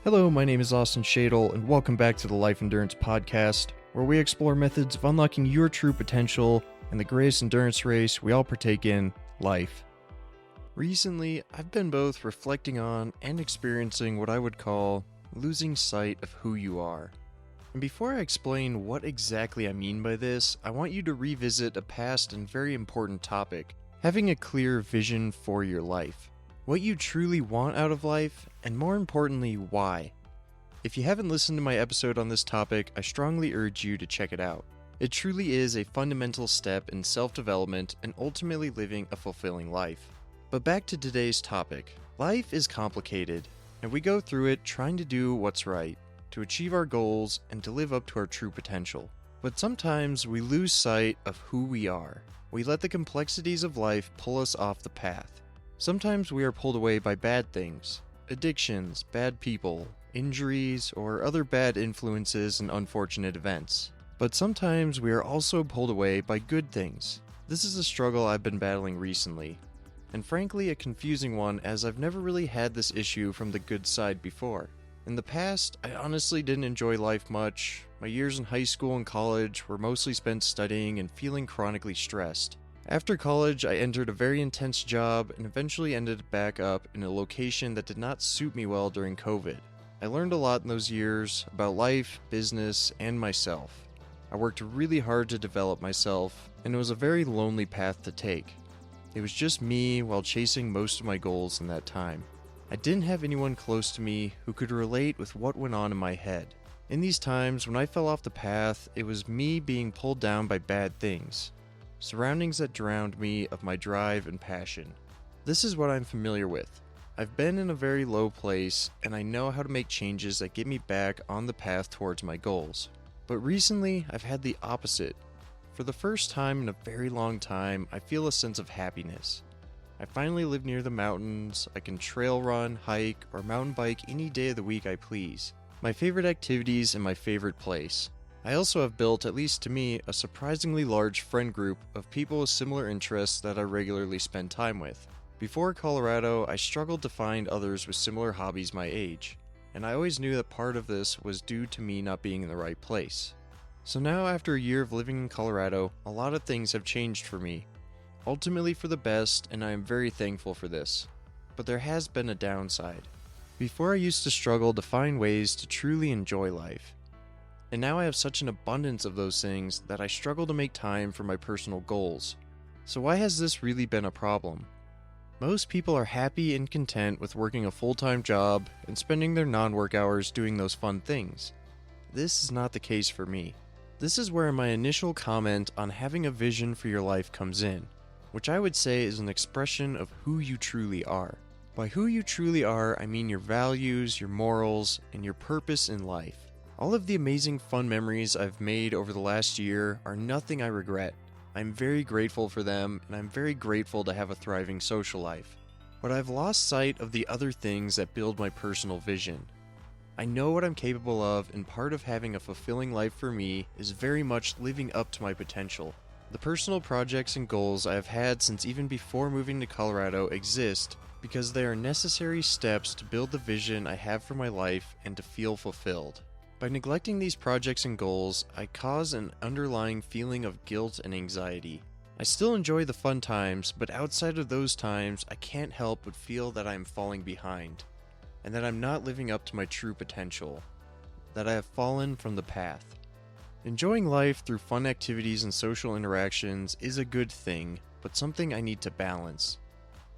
Hello, my name is Austin Shadle, and welcome back to the Life Endurance Podcast, where we explore methods of unlocking your true potential in the greatest endurance race we all partake in, life. Recently, I've been both reflecting on and experiencing what I would call losing sight of who you are. And before I explain what exactly I mean by this, I want you to revisit a past and very important topic, having a clear vision for your life. What you truly want out of life, and more importantly, why. If you haven't listened to my episode on this topic, I strongly urge you to check it out. It truly is a fundamental step in self-development and ultimately living a fulfilling life. But back to today's topic. Life is complicated, and we go through it trying to do what's right, to achieve our goals, and to live up to our true potential. But sometimes we lose sight of who we are. We let the complexities of life pull us off the path. Sometimes we are pulled away by bad things, addictions, bad people, injuries, or other bad influences and unfortunate events. But sometimes we are also pulled away by good things. This is a struggle I've been battling recently, and frankly a confusing one as I've never really had this issue from the good side before. In the past, I honestly didn't enjoy life much. My years in high school and college were mostly spent studying and feeling chronically stressed. After college, I entered a very intense job and eventually ended back up in a location that did not suit me well during COVID. I learned a lot in those years about life, business, and myself. I worked really hard to develop myself, and it was a very lonely path to take. It was just me while chasing most of my goals in that time. I didn't have anyone close to me who could relate with what went on in my head. In these times, when I fell off the path, it was me being pulled down by bad things. Surroundings that drowned me of my drive and passion. This is what I'm familiar with. I've been in a very low place, and I know how to make changes that get me back on the path towards my goals. But recently, I've had the opposite. For the first time in a very long time, I feel a sense of happiness. I finally live near the mountains. I can trail run, hike, or mountain bike any day of the week I please. My favorite activities and my favorite place. I also have built, at least to me, a surprisingly large friend group of people with similar interests that I regularly spend time with. Before Colorado, I struggled to find others with similar hobbies my age, and I always knew that part of this was due to me not being in the right place. So now, after a year of living in Colorado, a lot of things have changed for me, ultimately for the best, and I am very thankful for this. But there has been a downside. Before I used to struggle to find ways to truly enjoy life. And now I have such an abundance of those things that I struggle to make time for my personal goals. So why has this really been a problem? Most people are happy and content with working a full-time job and spending their non-work hours doing those fun things. This is not the case for me. This is where my initial comment on having a vision for your life comes in, which I would say is an expression of who you truly are. By who you truly are, I mean your values, your morals, and your purpose in life. All of the amazing fun memories I've made over the last year are nothing I regret. I'm very grateful for them, and I'm very grateful to have a thriving social life. But I've lost sight of the other things that build my personal vision. I know what I'm capable of, and part of having a fulfilling life for me is very much living up to my potential. The personal projects and goals I have had since even before moving to Colorado exist because they are necessary steps to build the vision I have for my life and to feel fulfilled. By neglecting these projects and goals, I cause an underlying feeling of guilt and anxiety. I still enjoy the fun times, but outside of those times, I can't help but feel that I am falling behind, and that I'm not living up to my true potential, that I have fallen from the path. Enjoying life through fun activities and social interactions is a good thing, but something I need to balance.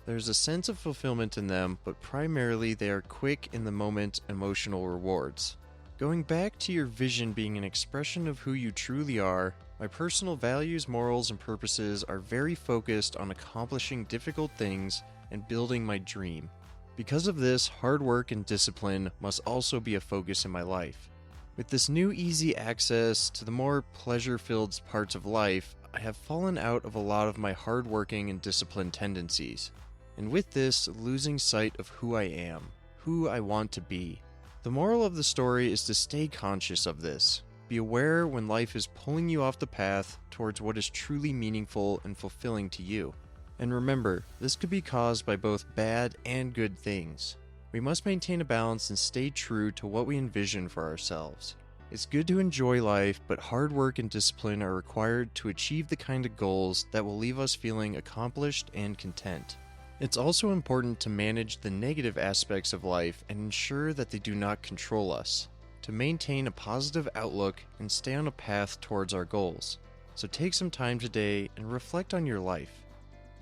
There's a sense of fulfillment in them, but primarily they are quick in the moment emotional rewards. Going back to your vision being an expression of who you truly are, my personal values, morals, and purposes are very focused on accomplishing difficult things and building my dream. Because of this, hard work and discipline must also be a focus in my life. With this new easy access to the more pleasure-filled parts of life, I have fallen out of a lot of my hard-working and disciplined tendencies. And with this, losing sight of who I am, who I want to be. The moral of the story is to stay conscious of this. Be aware when life is pulling you off the path towards what is truly meaningful and fulfilling to you. And remember, this could be caused by both bad and good things. We must maintain a balance and stay true to what we envision for ourselves. It's good to enjoy life, but hard work and discipline are required to achieve the kind of goals that will leave us feeling accomplished and content. It's also important to manage the negative aspects of life and ensure that they do not control us, to maintain a positive outlook and stay on a path towards our goals. So take some time today and reflect on your life.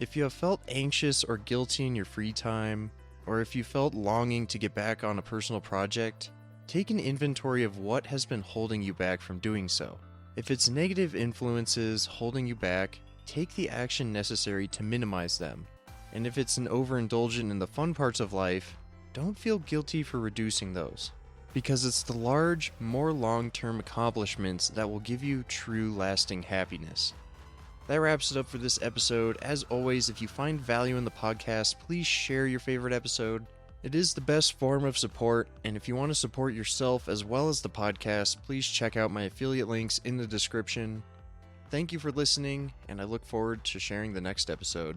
If you have felt anxious or guilty in your free time, or if you felt longing to get back on a personal project, take an inventory of what has been holding you back from doing so. If it's negative influences holding you back, take the action necessary to minimize them. And if it's an overindulgent in the fun parts of life, don't feel guilty for reducing those. Because it's the large, more long-term accomplishments that will give you true lasting happiness. That wraps it up for this episode. As always, if you find value in the podcast, please share your favorite episode. It is the best form of support, and if you want to support yourself as well as the podcast, please check out my affiliate links in the description. Thank you for listening, and I look forward to sharing the next episode.